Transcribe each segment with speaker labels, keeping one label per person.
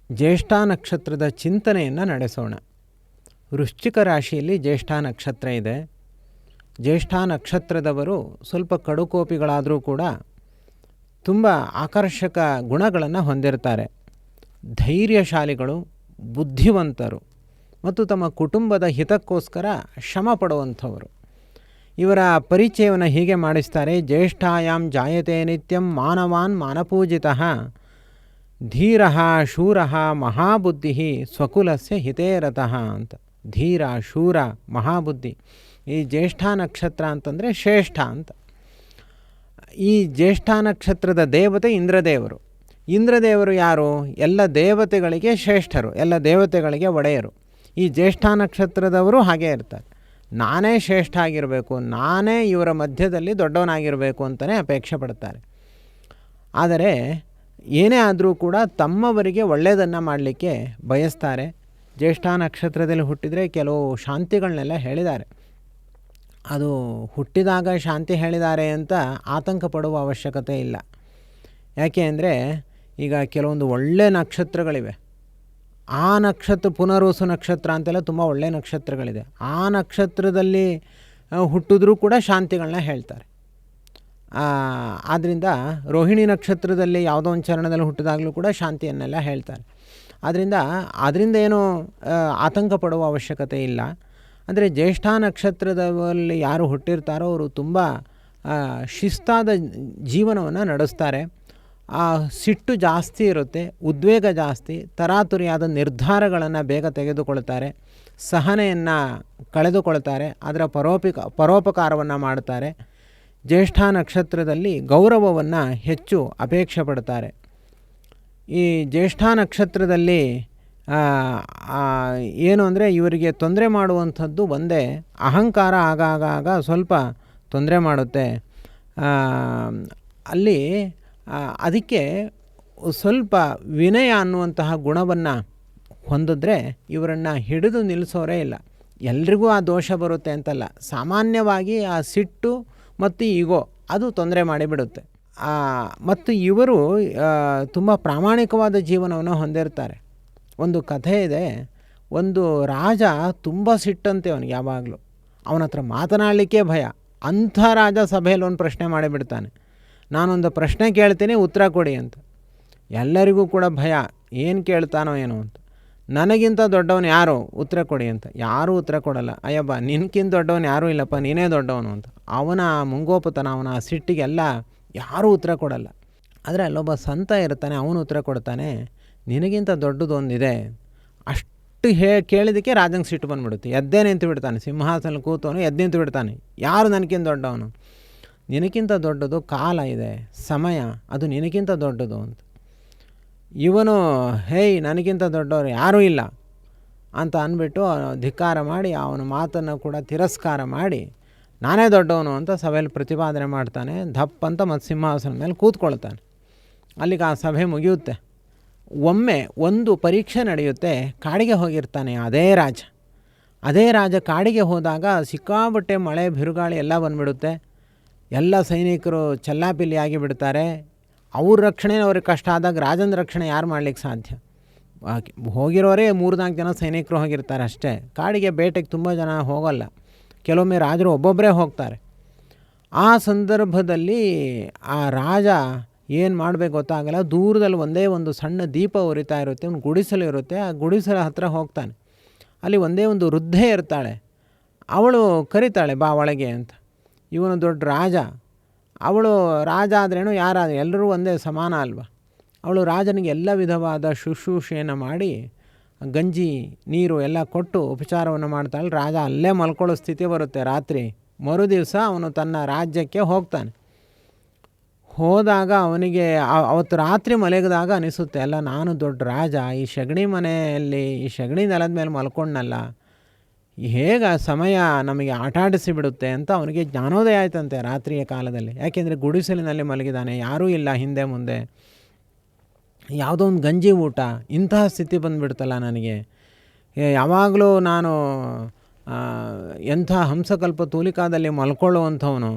Speaker 1: ಜ್ಯೇಷ್ಠ ನಕ್ಷತ್ರದ ಚಿಂತನೆಯನ್ನು ನಡೆಸೋಣ. ವೃಶ್ಚಿಕ ರಾಶಿಯಲ್ಲಿ ಜ್ಯೇಷ್ಠ ನಕ್ಷತ್ರ ಇದೆ. ಜ್ಯೇಷ್ಠ ನಕ್ಷತ್ರದವರು ಸ್ವಲ್ಪ ಕಡುಕೋಪಿಗಳಾದರೂ ಕೂಡ ತುಂಬ ಆಕರ್ಷಕ ಗುಣಗಳನ್ನು ಹೊಂದಿರ್ತಾರೆ. ಧೈರ್ಯಶಾಲಿಗಳು, ಬುದ್ಧಿವಂತರು ಮತ್ತು ತಮ್ಮ ಕುಟುಂಬದ ಹಿತಕ್ಕೋಸ್ಕರ ಶ್ರಮ ಪಡುವಂಥವರು. ಇವರ ಪರಿಚಯವನ್ನು ಹೀಗೆ ಮಾಡಿಸ್ತಾರೆ. ಜ್ಯೇಷ್ಠಾಯಾಂ ಜಾಯತೆ ನಿತ್ಯಂ ಮಾನವಾನ್ ಮಾನಪೂಜಿತಃ ಧೀರಃ ಶೂರಃ ಮಹಾಬುದ್ಧಿ ಸ್ವಕುಲಸ್ಯ ಹಿತೇರತಃ ಅಂತ. ಧೀರ, ಶೂರ, ಮಹಾಬುದ್ಧಿ, ಈ ಜ್ಯೇಷ್ಠ ನಕ್ಷತ್ರ ಅಂತಂದರೆ ಶ್ರೇಷ್ಠ ಅಂತ. ಈ ಜ್ಯೇಷ್ಠ ನಕ್ಷತ್ರದ ದೇವತೆ ಇಂದ್ರದೇವರು. ಇಂದ್ರದೇವರು ಯಾರು? ಎಲ್ಲ ದೇವತೆಗಳಿಗೆ ಶ್ರೇಷ್ಠರು, ಎಲ್ಲ ದೇವತೆಗಳಿಗೆ ಒಡೆಯರು. ಈ ಜ್ಯೇಷ್ಠ ನಕ್ಷತ್ರದವರು ಹಾಗೇ ಇರ್ತಾರೆ. ನಾನೇ ಶ್ರೇಷ್ಠ ಆಗಿರಬೇಕು, ನಾನೇ ಇವರ ಮಧ್ಯದಲ್ಲಿ ದೊಡ್ಡವನಾಗಿರಬೇಕು ಅಂತಲೇ ಅಪೇಕ್ಷೆ ಪಡ್ತಾರೆ. ಆದರೆ ಏನೇ ಆದರೂ ಕೂಡ ತಮ್ಮವರಿಗೆ ಒಳ್ಳೆಯದನ್ನು ಮಾಡಲಿಕ್ಕೆ ಬಯಸ್ತಾರೆ. ಜ್ಯೇಷ್ಠ ನಕ್ಷತ್ರದಲ್ಲಿ ಹುಟ್ಟಿದರೆ ಕೆಲವು ಶಾಂತಿಗಳನ್ನೆಲ್ಲ ಹೇಳಿದ್ದಾರೆ. ಅದು ಹುಟ್ಟಿದಾಗ ಶಾಂತಿ ಹೇಳಿದ್ದಾರೆ ಅಂತ ಆತಂಕ ಪಡುವ ಅವಶ್ಯಕತೆ ಇಲ್ಲ. ಯಾಕೆ ಅಂದರೆ ಈಗ ಕೆಲವೊಂದು ಒಳ್ಳೆಯ ನಕ್ಷತ್ರಗಳಿವೆ. ಆ ನಕ್ಷತ್ರ ಪುನರ್ವಸು ನಕ್ಷತ್ರ ಅಂತೆಲ್ಲ ತುಂಬ ಒಳ್ಳೆಯ ನಕ್ಷತ್ರಗಳಿದೆ. ಆ ನಕ್ಷತ್ರದಲ್ಲಿ ಹುಟ್ಟಿದ್ರೂ ಕೂಡ ಶಾಂತಿಗಳನ್ನ ಹೇಳ್ತಾರೆ. ಆದ್ದರಿಂದ ರೋಹಿಣಿ ನಕ್ಷತ್ರದಲ್ಲಿ ಯಾವುದೋ ಒಂದು ಚರಣದಲ್ಲಿ ಹುಟ್ಟಿದಾಗಲೂ ಕೂಡ ಶಾಂತಿಯನ್ನೆಲ್ಲ ಹೇಳ್ತಾರೆ. ಅದರಿಂದ ಏನೂ ಆತಂಕ ಪಡುವ ಅವಶ್ಯಕತೆ ಇಲ್ಲ. ಅಂದರೆ ಜ್ಯೇಷ್ಠ ನಕ್ಷತ್ರದಲ್ಲಿ ಯಾರು ಹುಟ್ಟಿರ್ತಾರೋ ಅವರು ತುಂಬ ಶಿಸ್ತಾದ ಜೀವನವನ್ನು ನಡೆಸ್ತಾರೆ. ಸಿಟ್ಟು ಜಾಸ್ತಿ ಇರುತ್ತೆ, ಉದ್ವೇಗ ಜಾಸ್ತಿ, ತರಾತುರಿಯಾದ ನಿರ್ಧಾರಗಳನ್ನು ಬೇಗ ತೆಗೆದುಕೊಳ್ತಾರೆ, ಸಹನೆಯನ್ನು ಕಳೆದುಕೊಳ್ತಾರೆ, ಅದರ ಪರೋಪಕಾರವನ್ನು ಮಾಡ್ತಾರೆ. ಜ್ಯೇಷ್ಠ ನಕ್ಷತ್ರದಲ್ಲಿ ಗೌರವವನ್ನು ಹೆಚ್ಚು ಅಪೇಕ್ಷೆ ಪಡ್ತಾರೆ. ಈ ಜ್ಯೇಷ್ಠ ನಕ್ಷತ್ರದಲ್ಲಿ ಏನು ಅಂದರೆ ಇವರಿಗೆ ತೊಂದರೆ ಮಾಡುವಂಥದ್ದು ಒಂದೇ, ಅಹಂಕಾರ ಆಗಾಗ ಸ್ವಲ್ಪ ತೊಂದರೆ ಮಾಡುತ್ತೆ. ಅಲ್ಲಿ ಅದಕ್ಕೆ ಸ್ವಲ್ಪ ವಿನಯ ಅನ್ನುವಂತಹ ಗುಣವನ್ನು ಹೊಂದಿದ್ರೆ ಇವರನ್ನು ಹಿಡಿದು ನಿಲ್ಲಿಸೋರೇ ಇಲ್ಲ. ಎಲ್ರಿಗೂ ಆ ದೋಷ ಬರುತ್ತೆ ಅಂತಲ್ಲ, ಸಾಮಾನ್ಯವಾಗಿ ಆ ಸಿಟ್ಟು ಮತ್ತು ಈಗೋ ಅದು ತೊಂದರೆ ಮಾಡಿಬಿಡುತ್ತೆ. ಮತ್ತು ಇವರು ತುಂಬ ಪ್ರಾಮಾಣಿಕವಾದ ಜೀವನವನ್ನು ಹೊಂದಿರ್ತಾರೆ. ಒಂದು ಕಥೆ ಇದೆ. ಒಂದು ರಾಜ ತುಂಬ ಸಿಟ್ಟಂತೆ ಅವನಿಗೆ, ಯಾವಾಗಲೂ ಅವನ ಹತ್ರ ಮಾತನಾಡಲಿಕ್ಕೆ ಭಯ. ಅಂಥ ರಾಜ ಸಭೆಯಲ್ಲಿ ಒಂದು ಪ್ರಶ್ನೆ ಮಾಡಿಬಿಡ್ತಾನೆ, ನಾನೊಂದು ಪ್ರಶ್ನೆ ಕೇಳ್ತೀನಿ ಉತ್ತರ ಕೊಡಿ ಅಂತ. ಎಲ್ಲರಿಗೂ ಕೂಡ ಭಯ, ಏನು ಕೇಳ್ತಾನೋ ಏನೋ ಅಂತ. ನನಗಿಂತ ದೊಡ್ಡವನು ಯಾರು, ಉತ್ತರ ಕೊಡಿ ಅಂತ. ಯಾರೂ ಉತ್ತರ ಕೊಡಲ್ಲ. ಅಯ್ಯಬ್ಬ ನಿನಗಿಂತ ದೊಡ್ಡವನು ಯಾರೂ ಇಲ್ಲಪ್ಪ, ನೀನೇ ದೊಡ್ಡವನು ಅಂತ. ಅವನ ಮುಂಗೋಪತನ, ಅವನ ಸಿಟ್ಟಿಗೆಲ್ಲ ಯಾರೂ ಉತ್ತರ ಕೊಡಲ್ಲ. ಆದರೆ ಅಲ್ಲೊಬ್ಬ ಸಂತ ಇರ್ತಾನೆ, ಅವನು ಉತ್ತರ ಕೊಡ್ತಾನೆ, ನಿನಗಿಂತ ದೊಡ್ಡದೊಂದಿದೆ. ಅಷ್ಟು ಕೇಳಿದ್ದಕ್ಕೆ ರಾಜಂಗೆ ಸಿಟ್ಟು ಬಂದುಬಿಡುತ್ತೆ. ಎದ್ದೇ ನಿಂತು ಬಿಡ್ತಾನೆ, ಸಿಂಹಾಸನ ಕೂತವನು ಎದ್ದು ನಿಂತು ಬಿಡ್ತಾನೆ. ಯಾರು ನನಗಿಂತ ದೊಡ್ಡವನು? ನಿನಗಿಂತ ದೊಡ್ಡದು ಕಾಲ ಇದೆ, ಸಮಯ, ಅದು ನಿನಗಿಂತ ದೊಡ್ಡದು ಅಂತ. ಇವನು ಹೇಯ್ ನನಗಿಂತ ದೊಡ್ಡವರು ಯಾರೂ ಇಲ್ಲ ಅಂತ ಅಂದ್ಬಿಟ್ಟು ಧಿಕ್ಕಾರ ಮಾಡಿ ಅವನ ಮಾತನ್ನು ಕೂಡ ತಿರಸ್ಕಾರ ಮಾಡಿ ನಾನೇ ದೊಡ್ಡವನು ಅಂತ ಸಭೆಯಲ್ಲಿ ಪ್ರತಿಪಾದನೆ ಮಾಡ್ತಾನೆ. ದಪ್ಪ ಅಂತ ಮತ್ತು ಸಿಂಹಾಸನ ಮೇಲೆ ಕೂತ್ಕೊಳ್ತಾನೆ. ಅಲ್ಲಿಗೆ ಆ ಸಭೆ ಮುಗಿಯುತ್ತೆ. ಒಮ್ಮೆ ಒಂದು ಪರೀಕ್ಷೆ ನಡೆಯುತ್ತೆ. ಕಾಡಿಗೆ ಹೋಗಿರ್ತಾನೆ ಅದೇ ರಾಜ ಕಾಡಿಗೆ ಹೋದಾಗ ಸಿಕ್ಕಾಬಟ್ಟೆ ಮಳೆ, ಬಿರುಗಾಳಿ ಎಲ್ಲ ಬಂದುಬಿಡುತ್ತೆ. ಎಲ್ಲ ಸೈನಿಕರು ಚೆಲ್ಲಾಪಿಲ್ಲಿಯಾಗಿ ಬಿಡ್ತಾರೆ. ಅವ್ರ ರಕ್ಷಣೆ ಅವ್ರಿಗೆ ಕಷ್ಟ ಆದಾಗ ರಾಜನ ರಕ್ಷಣೆ ಯಾರು ಮಾಡಲಿಕ್ಕೆ ಸಾಧ್ಯ? ಹೋಗಿರೋರೇ 3-4 ಜನ ಸೈನಿಕರು ಹೋಗಿರ್ತಾರೆ ಅಷ್ಟೇ. ಕಾಡಿಗೆ ಬೇಟೆಗೆ ತುಂಬ ಜನ ಹೋಗಲ್ಲ. ಕೆಲವೊಮ್ಮೆ ರಾಜರು ಒಬ್ಬೊಬ್ಬರೇ ಹೋಗ್ತಾರೆ. ಆ ಸಂದರ್ಭದಲ್ಲಿ ಆ ರಾಜ ಏನು ಮಾಡಬೇಕು ಗೊತ್ತಾಗಲ್ಲ. ದೂರದಲ್ಲಿ ಒಂದೇ ಒಂದು ಸಣ್ಣ ದೀಪ ಉರಿತಾ ಇರುತ್ತೆ, ಒಂದು ಗುಡಿಸಲು ಇರುತ್ತೆ. ಆ ಗುಡಿಸಲ ಹತ್ರ ಹೋಗ್ತಾನೆ. ಅಲ್ಲಿ ಒಂದೇ ಒಂದು ವೃದ್ಧೆ ಇರ್ತಾಳೆ. ಅವಳು ಕರಿತಾಳೆ, ಬಾ ಒಳಗೆ ಅಂತ. ಇವನು ದೊಡ್ಡ ರಾಜ, ಅವಳು ರಾಜ ಆದ್ರೇನು ಯಾರಾದ್ರೆ ಎಲ್ಲರೂ ಒಂದೇ ಸಮಾನ ಅಲ್ವ. ಅವಳು ರಾಜನಿಗೆ ಎಲ್ಲ ವಿಧವಾದ ಶುಶ್ರೂಷೆಯನ್ನು ಮಾಡಿ ಗಂಜಿ ನೀರು ಎಲ್ಲ ಕೊಟ್ಟು ಉಪಚಾರವನ್ನು ಮಾಡ್ತಾಳೆ. ರಾಜ ಅಲ್ಲೇ ಮಲ್ಕೊಳ್ಳೋ ಸ್ಥಿತಿ ಬರುತ್ತೆ ರಾತ್ರಿ. ಮರುದಿವಸ ಅವನು ತನ್ನ ರಾಜ್ಯಕ್ಕೆ ಹೋಗ್ತಾನೆ. ಹೋದಾಗ ಅವನಿಗೆ ಅವತ್ತು ರಾತ್ರಿ ಮಲಗಿದಾಗ ಅನಿಸುತ್ತೆ, ಅಲ್ಲ ನಾನು ದೊಡ್ಡ ರಾಜ, ಈ ಸಗಣಿ ಮನೆಯಲ್ಲಿ ಈ ಸಗಣಿ ನೆಲದ ಮೇಲೆ ಮಲ್ಕೊಂಡನಲ್ಲ, ಹೇಗೆ ಸಮಯ ನಮಗೆ ಆಟಾಡಿಸಿ ಬಿಡುತ್ತೆ ಅಂತ ಅವನಿಗೆ ಜ್ಞಾನೋದಯ ಆಯ್ತಂತೆ ರಾತ್ರಿಯ ಕಾಲದಲ್ಲಿ. ಯಾಕೆಂದರೆ ಗುಡಿಸಲಿನಲ್ಲಿ ಮಲಗಿದ್ದಾನೆ, ಯಾರೂ ಇಲ್ಲ ಹಿಂದೆ ಮುಂದೆ, ಯಾವುದೋ ಒಂದು ಗಂಜಿ ಊಟ, ಇಂತಹ ಸ್ಥಿತಿ ಬಂದುಬಿಡ್ತಲ್ಲ ನನಗೆ. ಯಾವಾಗಲೂ ನಾನು ಎಂಥ ಹಂಸಕಲ್ಪ ತೂಲಿಕಾದಲ್ಲಿ ಮಲ್ಕೊಳ್ಳುವಂಥವನು,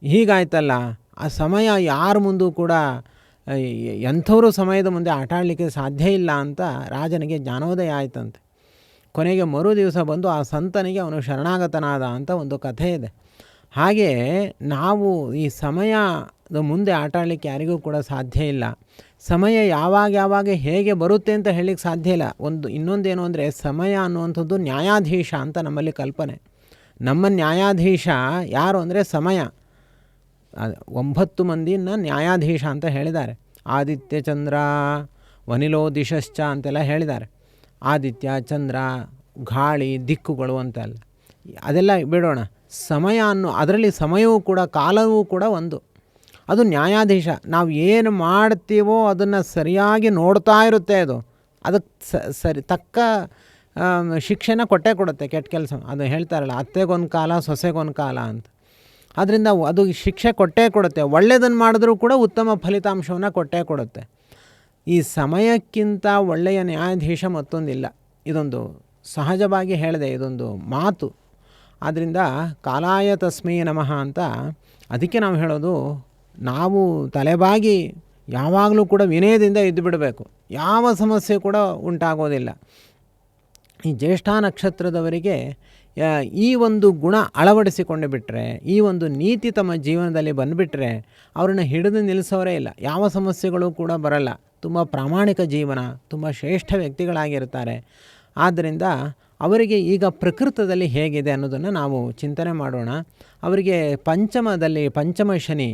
Speaker 1: ಹೀಗಾಯ್ತಲ್ಲ. ಆ ಸಮಯ ಯಾರ ಮುಂದೂ ಕೂಡ ಎಂಥವರು ಸಮಯದ ಮುಂದೆ ಆಟ ಆಡಲಿಕ್ಕೆ ಸಾಧ್ಯ ಇಲ್ಲ ಅಂತ ರಾಜನಿಗೆ ಜ್ಞಾನೋದಯ ಆಯ್ತಂತೆ. ಕೊನೆಗೆ ಮರು ದಿವಸ ಬಂದು ಆ ಸಂತನಿಗೆ ಅವನು ಶರಣಾಗತನಾದ ಅಂತ ಒಂದು ಕಥೆ ಇದೆ. ಹಾಗೆ ನಾವು ಈ ಸಮಯದ ಮುಂದೆ ಆಟ ಆಡಲಿಕ್ಕೆ ಯಾರಿಗೂ ಕೂಡ ಸಾಧ್ಯ ಇಲ್ಲ. ಸಮಯ ಯಾವಾಗ ಹೇಗೆ ಬರುತ್ತೆ ಅಂತ ಹೇಳಲಿಕ್ಕೆ ಸಾಧ್ಯ ಇಲ್ಲ. ಇನ್ನೊಂದೇನು ಅಂದರೆ ಸಮಯ ಅನ್ನುವಂಥದ್ದು ನ್ಯಾಯಾಧೀಶ ಅಂತ ನಮ್ಮಲ್ಲಿ ಕಲ್ಪನೆ. ನಮ್ಮ ನ್ಯಾಯಾಧೀಶ ಯಾರು ಅಂದರೆ ಸಮಯ. 9 ಮಂದಿನ ನ್ಯಾಯಾಧೀಶ ಅಂತ ಹೇಳಿದ್ದಾರೆ. ಆದಿತ್ಯ ಚಂದ್ರ ವನಿಲೋ ದಿಶಶ್ಚ ಅಂತೆಲ್ಲ ಹೇಳಿದ್ದಾರೆ. ಆದಿತ್ಯ ಚಂದ್ರ ಗಾಳಿ ದಿಕ್ಕುಗಳು ಅಂತೆಲ್ಲ ಅದೆಲ್ಲ ಬಿಡೋಣ. ಸಮಯ ಅದರಲ್ಲಿ ಸಮಯವೂ ಕೂಡ ಕಾಲವೂ ಕೂಡ ಒಂದು. ಅದು ನ್ಯಾಯಾಧೀಶ. ನಾವು ಏನು ಮಾಡ್ತೀವೋ ಅದನ್ನು ಸರಿಯಾಗಿ ನೋಡ್ತಾ ಇರುತ್ತೆ. ಅದಕ್ಕೆ ತಕ್ಕ ಶಿಕ್ಷೆನ ಕೊಟ್ಟೇ ಕೊಡುತ್ತೆ. ಕೆಟ್ಟ ಕೆಲಸ ಅದು ಹೇಳ್ತಾರಲ್ಲ, ಅತ್ತೆಗೊಂದು ಕಾಲ ಸೊಸೆಗೊಂದು ಕಾಲ ಅಂತ. ಆದ್ದರಿಂದ ಅದು ಶಿಕ್ಷೆ ಕೊಟ್ಟೇ ಕೊಡುತ್ತೆ. ಒಳ್ಳೆಯದನ್ನು ಮಾಡಿದ್ರೂ ಕೂಡ ಉತ್ತಮ ಫಲಿತಾಂಶವನ್ನು ಕೊಟ್ಟೇ ಕೊಡುತ್ತೆ. ಈ ಸಮಯಕ್ಕಿಂತ ಒಳ್ಳೆಯ ನ್ಯಾಯಾಧೀಶ ಮತ್ತೊಂದಿಲ್ಲ. ಇದೊಂದು ಸಹಜವಾಗಿ ಹೇಳಿದೆ, ಇದೊಂದು ಮಾತು. ಆದ್ದರಿಂದ ಕಾಲಾಯ ತಸ್ಮೈ ನಮಃ ಅಂತ ಅದಕ್ಕೆ ನಾವು ಹೇಳೋದು, ನಾವು ತಲೆಬಾಗಿ ಯಾವಾಗಲೂ ಕೂಡ ವಿನಯದಿಂದ ಇದ್ದು ಬಿಡಬೇಕು. ಯಾವ ಸಮಸ್ಯೆ ಕೂಡ ಉಂಟಾಗೋದಿಲ್ಲ. ಈ ಜ್ಯೇಷ್ಠ ನಕ್ಷತ್ರದವರಿಗೆ ಈ ಒಂದು ಗುಣ ಅಳವಡಿಸಿಕೊಂಡು ಬಿಟ್ಟರೆ, ಈ ಒಂದು ನೀತಿ ತಮ್ಮ ಜೀವನದಲ್ಲಿ ಬಂದುಬಿಟ್ರೆ ಅವ್ರನ್ನ ಹಿಡಿದು ನಿಲ್ಲಿಸೋರೇ ಇಲ್ಲ. ಯಾವ ಸಮಸ್ಯೆಗಳು ಕೂಡ ಬರಲ್ಲ. ತುಂಬ ಪ್ರಾಮಾಣಿಕ ಜೀವನ, ತುಂಬ ಶ್ರೇಷ್ಠ ವ್ಯಕ್ತಿಗಳಾಗಿರ್ತಾರೆ. ಆದ್ದರಿಂದ ಅವರಿಗೆ ಈಗ ಪ್ರಕೃತದಲ್ಲಿ ಹೇಗಿದೆ ಅನ್ನೋದನ್ನು ನಾವು ಚಿಂತನೆ ಮಾಡೋಣ. ಅವರಿಗೆ ಪಂಚಮ ಶನಿ,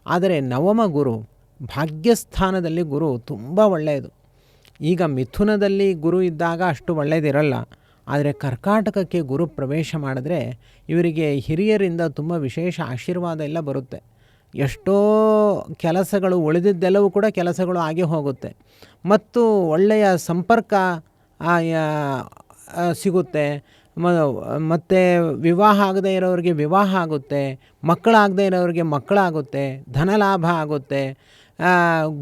Speaker 1: ಆದರೆ ನವಮ ಗುರು, ಭಾಗ್ಯಸ್ಥಾನದಲ್ಲಿ ಗುರು ತುಂಬ ಒಳ್ಳೆಯದು. ಈಗ ಮಿಥುನದಲ್ಲಿ ಗುರು ಇದ್ದಾಗ ಅಷ್ಟು ಒಳ್ಳೆಯದಿರಲ್ಲ. ಆದರೆ ಕರ್ಕಾಟಕಕ್ಕೆ ಗುರು ಪ್ರವೇಶ ಮಾಡಿದ್ರೆ ಇವರಿಗೆ ಹಿರಿಯರಿಂದ ತುಂಬ ವಿಶೇಷ ಆಶೀರ್ವಾದ ಎಲ್ಲ ಬರುತ್ತೆ. ಎಷ್ಟೋ ಕೆಲಸಗಳು ಉಳಿದಿದ್ದೆಲ್ಲವೂ ಕೂಡ ಕೆಲಸಗಳು ಆಗಿ ಹೋಗುತ್ತೆ. ಮತ್ತು ಒಳ್ಳೆಯ ಸಂಪರ್ಕ ಸಿಗುತ್ತೆ. ಮತ್ತು ವಿವಾಹ ಆಗದೇ ಇರೋರಿಗೆ ವಿವಾಹ ಆಗುತ್ತೆ, ಮಕ್ಕಳಾಗದೇ ಇರೋರಿಗೆ ಮಕ್ಕಳಾಗುತ್ತೆ, ಧನಲಾಭ ಆಗುತ್ತೆ.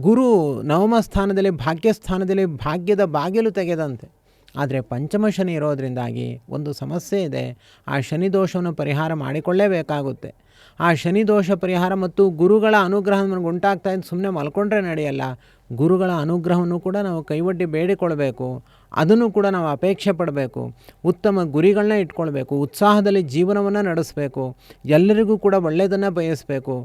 Speaker 1: ಗುರು ನವಮ ಸ್ಥಾನದಲ್ಲಿ ಭಾಗ್ಯಸ್ಥಾನದಲ್ಲಿ ಭಾಗ್ಯದ ಬಾಗಿಲು ತೆಗೆದಂತೆ. ಆದರೆ ಪಂಚಮ ಶನಿ ಇರೋದರಿಂದಾಗಿ ಒಂದು ಸಮಸ್ಯೆ ಇದೆ. ಆ ಶನಿ ದೋಷವನ್ನು ಪರಿಹಾರ ಮಾಡಿಕೊಳ್ಳೇಬೇಕಾಗುತ್ತೆ. ಆ ಶನಿ ದೋಷ ಪರಿಹಾರ ಮತ್ತು ಗುರುಗಳ ಅನುಗ್ರಹ ನಮಗೆ ಉಂಟಾಗ್ತಾ ಇದ್ದು ಸುಮ್ಮನೆ ಮಲ್ಕೊಂಡ್ರೆ ನಡೆಯಲ್ಲ. ಗುರುಗಳ ಅನುಗ್ರಹವನ್ನು ಕೂಡ ನಾವು ಕೈವಡ್ಡಿ ಬೇಡಿಕೊಳ್ಬೇಕು. ಅದನ್ನು ಕೂಡ ನಾವು ಅಪೇಕ್ಷೆ ಪಡಬೇಕು. ಉತ್ತಮ ಗುರಿಗಳನ್ನ ಇಟ್ಕೊಳ್ಬೇಕು. ಉತ್ಸಾಹದಲ್ಲಿ ಜೀವನವನ್ನು ನಡೆಸಬೇಕು. ಎಲ್ಲರಿಗೂ ಕೂಡ ಒಳ್ಳೆಯದನ್ನು ಬಯಸಬೇಕು.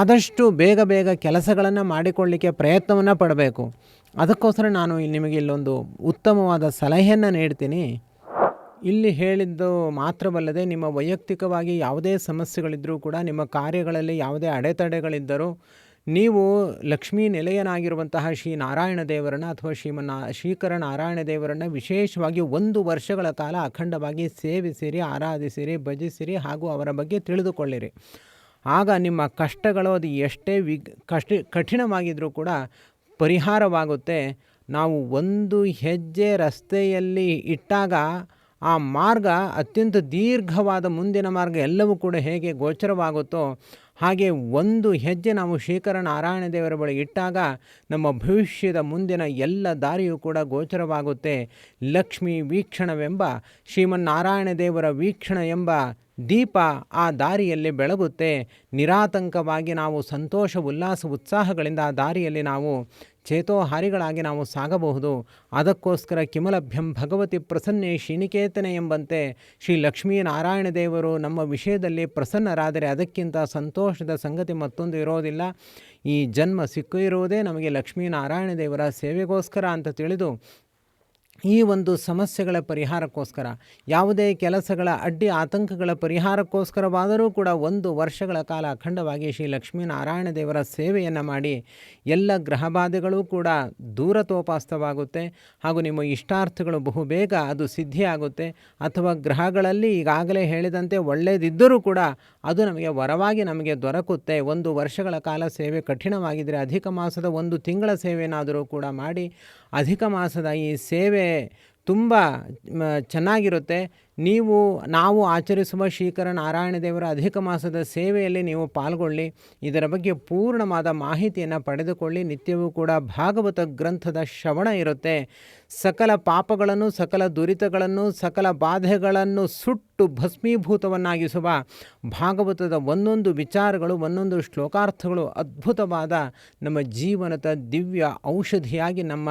Speaker 1: ಆದಷ್ಟು ಬೇಗ ಕೆಲಸಗಳನ್ನು ಮಾಡಿಕೊಳ್ಳಲಿಕ್ಕೆ ಪ್ರಯತ್ನವನ್ನು ಪಡಬೇಕು. ಅದಕ್ಕೋಸ್ಕರ ನಾನು ನಿಮಗೆ ಇಲ್ಲೊಂದು ಉತ್ತಮವಾದ ಸಲಹೆಯನ್ನು ನೀಡ್ತೀನಿ. ಇಲ್ಲಿ ಹೇಳಿದ್ದು ಮಾತ್ರವಲ್ಲದೆ ನಿಮ್ಮ ವೈಯಕ್ತಿಕವಾಗಿ ಯಾವುದೇ ಸಮಸ್ಯೆಗಳಿದ್ದರೂ ಕೂಡ, ನಿಮ್ಮ ಕಾರ್ಯಗಳಲ್ಲಿ ಯಾವುದೇ ಅಡೆತಡೆಗಳಿದ್ದರೂ ನೀವು ಲಕ್ಷ್ಮೀ ನಿಲಯನಾಗಿರುವಂತಹ ಶ್ರೀ ನಾರಾಯಣ ದೇವರನ್ನು ಅಥವಾ ಶ್ರೀಕರ ನಾರಾಯಣ ದೇವರನ್ನು ವಿಶೇಷವಾಗಿ 1 ವರ್ಷಗಳ ಕಾಲ ಅಖಂಡವಾಗಿ ಸೇವಿಸಿರಿ, ಆರಾಧಿಸಿರಿ, ಭಜಿಸಿರಿ ಹಾಗೂ ಅವರ ಬಗ್ಗೆ ತಿಳಿದುಕೊಳ್ಳಿರಿ. ಆಗ ನಿಮ್ಮ ಕಷ್ಟಗಳು ಅದು ಎಷ್ಟೇ ಕಠಿಣವಾಗಿದ್ದರೂ ಕೂಡ ಪರಿಹಾರವಾಗುತ್ತೆ. ನಾವು ಒಂದು ಹೆಜ್ಜೆ ರಸ್ತೆಯಲ್ಲಿ ಇಟ್ಟಾಗ ಆ ಮಾರ್ಗ ಅತ್ಯಂತ ದೀರ್ಘವಾದ ಮುಂದಿನ ಮಾರ್ಗ ಎಲ್ಲವೂ ಕೂಡ ಹೇಗೆ ಗೋಚರವಾಗುತ್ತೋ ಹಾಗೆ ಒಂದು ಹೆಜ್ಜೆ ನಾವು ಶ್ರೀಕರ ನಾರಾಯಣ ದೇವರ ಬಳಿ ಇಟ್ಟಾಗ ನಮ್ಮ ಭವಿಷ್ಯದ ಮುಂದಿನ ಎಲ್ಲ ದಾರಿಯೂ ಕೂಡ ಗೋಚರವಾಗುತ್ತೆ. ಲಕ್ಷ್ಮೀ ವೀಕ್ಷಣವೆಂಬ ಶ್ರೀಮನ್ನಾರಾಯಣ ದೇವರ ವೀಕ್ಷಣ ಎಂಬ ದೀಪ ಆ ದಾರಿಯಲ್ಲಿ ಬೆಳಗುತ್ತೆ. ನಿರಾತಂಕವಾಗಿ ನಾವು ಸಂತೋಷ ಉಲ್ಲಾಸ ಉತ್ಸಾಹಗಳಿಂದ ಆ ದಾರಿಯಲ್ಲಿ ನಾವು ಚೇತೋಹಾರಿಗಳಾಗಿ ನಾವು ಸಾಗಬಹುದು. ಅದಕ್ಕೋಸ್ಕರ ಕಿಮಲಭ್ಯಂ ಭಗವತಿ ಪ್ರಸನ್ನೆ ಶ್ರೀನಿಕೇತನೆ ಎಂಬಂತೆ ಶ್ರೀ ಲಕ್ಷ್ಮೀನಾರಾಯಣ ದೇವರು ನಮ್ಮ ವಿಷಯದಲ್ಲಿ ಪ್ರಸನ್ನರಾದರೆ ಅದಕ್ಕಿಂತ ಸಂತೋಷದ ಸಂಗತಿ ಮತ್ತೊಂದು ಇರೋದಿಲ್ಲ. ಈ ಜನ್ಮ ಸಿಕ್ಕಿರುವುದೇ ನಮಗೆ ಲಕ್ಷ್ಮೀನಾರಾಯಣ ದೇವರ ಸೇವೆಗೋಸ್ಕರ ಅಂತ ತಿಳಿದು ಈ ಒಂದು ಸಮಸ್ಯೆಗಳ ಪರಿಹಾರಕ್ಕೋಸ್ಕರ, ಯಾವುದೇ ಕೆಲಸಗಳ ಅಡ್ಡಿ ಆತಂಕಗಳ ಪರಿಹಾರಕ್ಕೋಸ್ಕರವಾದರೂ ಕೂಡ 1 ವರ್ಷಗಳ ಕಾಲ ಅಖಂಡವಾಗಿ ಶ್ರೀ ಲಕ್ಷ್ಮೀನಾರಾಯಣ ದೇವರ ಸೇವೆಯನ್ನು ಮಾಡಿ ಎಲ್ಲ ಗ್ರಹಬಾಧೆಗಳೂ ಕೂಡ ದೂರತೋಪಾಸ್ತವಾಗುತ್ತೆ. ಹಾಗೂ ನಿಮ್ಮ ಇಷ್ಟಾರ್ಥಗಳು ಬಹುಬೇಗ ಅದು ಸಿದ್ಧಿಯಾಗುತ್ತೆ. ಅಥವಾ ಗ್ರಹಗಳಲ್ಲಿ ಈಗಾಗಲೇ ಹೇಳಿದಂತೆ ಒಳ್ಳೆಯದಿದ್ದರೂ ಕೂಡ ಅದು ನಮಗೆ ವರವಾಗಿ ನಮಗೆ ದೊರಕುತ್ತೆ. 1 ವರ್ಷಗಳ ಕಾಲ ಸೇವೆ ಕಠಿಣವಾಗಿದ್ದರೆ ಅಧಿಕ ಮಾಸದ 1 ತಿಂಗಳ ಸೇವೆನಾದರೂ ಕೂಡ ಮಾಡಿ, ಅಧಿಕ ಮಾಸದ ಈ ಸೇವೆ ತುಂಬ ಚೆನ್ನಾಗಿರುತ್ತೆ. ನಾವು ಆಚರಿಸುವ ಶ್ರೀಕರ ನಾರಾಯಣ ದೇವರ ಅಧಿಕ ಮಾಸದ ಸೇವೆಯಲ್ಲಿ ನೀವು ಪಾಲ್ಗೊಳ್ಳಿ. ಇದರ ಬಗ್ಗೆ ಪೂರ್ಣವಾದ ಮಾಹಿತಿಯನ್ನು ಪಡೆದುಕೊಳ್ಳಿ. ನಿತ್ಯವೂ ಕೂಡ ಭಾಗವತ ಗ್ರಂಥದ ಶ್ರವಣ ಇರುತ್ತೆ. ಸಕಲ ಪಾಪಗಳನ್ನು, ಸಕಲ ದುರಿತಗಳನ್ನು, ಸಕಲ ಬಾಧೆಗಳನ್ನು ಸುಟ್ಟು ಭಸ್ಮೀಭೂತವನ್ನಾಗಿಸುವ ಭಾಗವತದ ಒಂದೊಂದು ವಿಚಾರಗಳು, ಒಂದೊಂದು ಶ್ಲೋಕಾರ್ಥಗಳು ಅದ್ಭುತವಾದ ನಮ್ಮ ಜೀವನದ ದಿವ್ಯ ಔಷಧಿಯಾಗಿ ನಮ್ಮ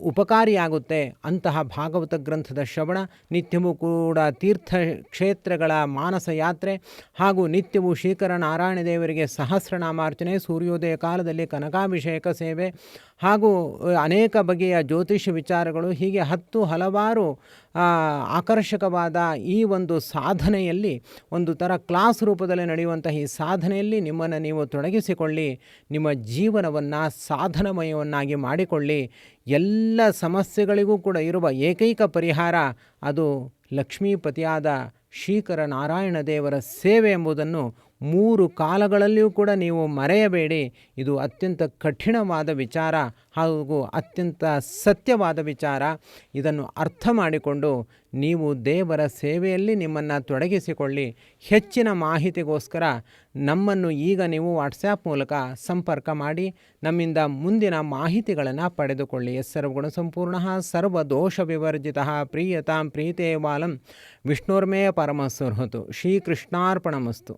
Speaker 1: ಉಪಕಾರಿಯಾಗುತ್ತೆ. ಅಂತಹ ಭಾಗವತ ಗ್ರಂಥದ ಶ್ರವಣ, ನಿತ್ಯವೂ ಕೂಡ ತೀರ್ಥಕ್ಷೇತ್ರಗಳ ಮಾನಸ ಯಾತ್ರೆ ಹಾಗೂ ನಿತ್ಯವೂ ಶ್ರೀಕರ ನಾರಾಯಣ ದೇವರಿಗೆ ಸಹಸ್ರನಾಮಾರ್ಚನೆ, ಸೂರ್ಯೋದಯ ಕಾಲದಲ್ಲಿ ಕನಕಾಭಿಷೇಕ ಸೇವೆ ಹಾಗೂ ಅನೇಕ ಬಗೆಯ ಜ್ಯೋತಿಷ ವಿಚಾರಗಳು, ಹೀಗೆ ಹಲವಾರು ಆಕರ್ಷಕವಾದ ಈ ಒಂದು ಸಾಧನೆಯಲ್ಲಿ, ಒಂದು ಥರ ಕ್ಲಾಸ್ ರೂಪದಲ್ಲಿ ನಡೆಯುವಂಥ ಈ ಸಾಧನೆಯಲ್ಲಿ ನಿಮ್ಮನ್ನು ನೀವು ತೊಡಗಿಸಿಕೊಳ್ಳಿ. ನಿಮ್ಮ ಜೀವನವನ್ನು ಸಾಧನಮಯವನ್ನಾಗಿ ಮಾಡಿಕೊಳ್ಳಿ. ಎಲ್ಲ ಸಮಸ್ಯೆಗಳಿಗೂ ಕೂಡ ಇರುವ ಏಕೈಕ ಪರಿಹಾರ ಅದು ಲಕ್ಷ್ಮೀಪತಿಯಾದ ಶ್ರೀಕರ ನಾರಾಯಣ ದೇವರ ಸೇವೆ ಎಂಬುದನ್ನು 3 ಕಾಲಗಳಲ್ಲಿಯೂ ಕೂಡ ನೀವು ಮರೆಯಬೇಡಿ. ಇದು ಅತ್ಯಂತ ಕಠಿಣವಾದ ವಿಚಾರ ಹಾಗೂ ಅತ್ಯಂತ ಸತ್ಯವಾದ ವಿಚಾರ. ಇದನ್ನು ಅರ್ಥ ಮಾಡಿಕೊಂಡು ನೀವು ದೇವರ ಸೇವೆಯಲ್ಲಿ ನಿಮ್ಮನ್ನು ತೊಡಗಿಸಿಕೊಳ್ಳಿ. ಹೆಚ್ಚಿನ ಮಾಹಿತಿಗೋಸ್ಕರ ನಮ್ಮನ್ನು ಈಗ ನೀವು ವಾಟ್ಸ್ಯಾಪ್ ಮೂಲಕ ಸಂಪರ್ಕ ಮಾಡಿ ನಮ್ಮಿಂದ ಮುಂದಿನ ಮಾಹಿತಿಗಳನ್ನು ಪಡೆದುಕೊಳ್ಳಿ. ಸರ್ವಗುಣ ಸಂಪೂರ್ಣ ಸರ್ವದೋಷ ವಿವರ್ಜಿತ ಪ್ರೀಯತಾಂ ಪ್ರೀತೇ ಬಾಲಂ ವಿಷ್ಣುರ್ಮೇ ಪರಮಸುಹೃತು. ಶ್ರೀಕೃಷ್ಣಾರ್ಪಣಮಸ್ತು.